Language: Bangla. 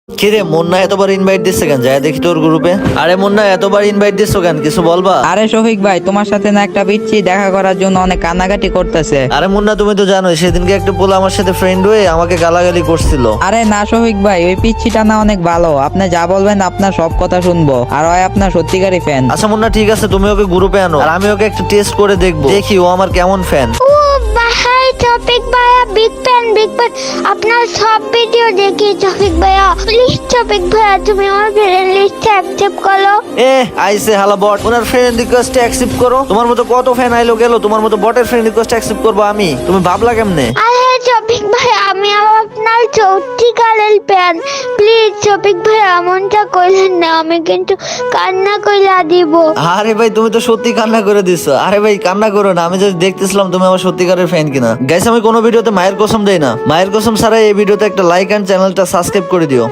কিরে মুন্না এতবার ইনভাইট দিচ্ছে কেন? যায় দেখি তোর গ্রুপে। আরে মুন্না এতবার ইনভাইট দিচ্ছ কেন, কিছু বলবা? আরে শফিক ভাই, তোমার সাথে না একটা পিচ্ছি দেখা করার জন্য অনেক কান্নাকাটি করতেছে। আরে মুন্না তুমি তো জানোই সেদিনকে একটা পোলা আমার সাথে ফ্রেন্ড হয়ে আমাকে গালাগালি করছিল। আরে না শফিক ভাই, ওই পিচ্ছিটা না অনেক ভালো, আপনি যা বলবেন আপনার সব কথা শুনবো, আর ওই আপনার সত্যিকারই ফ্যান। আচ্ছা মুন্না ঠিক আছে, তুমি ওকে গ্রুপে আনো আর আমি ওকে একটু টেস্ট করে দেখবো, দেখি ও আমার কেমন ফ্যান। ও ভাই, টপিক ভাইয়া বিগ ফ্যান আপনার সব ভিডিও দেখি। টপিক ভাইয়া প্লিজ, টপিক ভাইয়া তুমি আমার ফ্রেন্ড লিস্টে অ্যাকসেপ্ট করো। আইসে হালা বট, ওনার ফ্রেন্ড রিকোয়েস্ট অ্যাকসেপ্ট করো। তোমার মতো কত ফ্যান আইলো গেল, তোমার মতো বটের ফ্রেন্ড রিকোয়েস্ট অ্যাকসেপ্ট করবো আমি? তুমি ভাবলা কেমনে? আরে টপিক ভাইয়া, আমি আপনার সত্যিকারের ফ্যান, প্লিজ টপিক ভাইয়া এমনটা কইলেন না, আমি কিন্তু কান্না কইলা দিব। আরে ভাই তুমি তো সত্যি কান্না করে দিছো। আরে ভাই কান্না করো না, আমি যদি দেখতেছিলাম তুমি আমার সত্যিকারের ফ্যান কিনা। গাইস আমি কোনো ভিডিওতে মায়ের কসম দেই না, মায়ের কসম ছাড়া এই ভিডিওতে একটা লাইক এন্ড চ্যানেলটা সাবস্ক্রাইব করে দিও।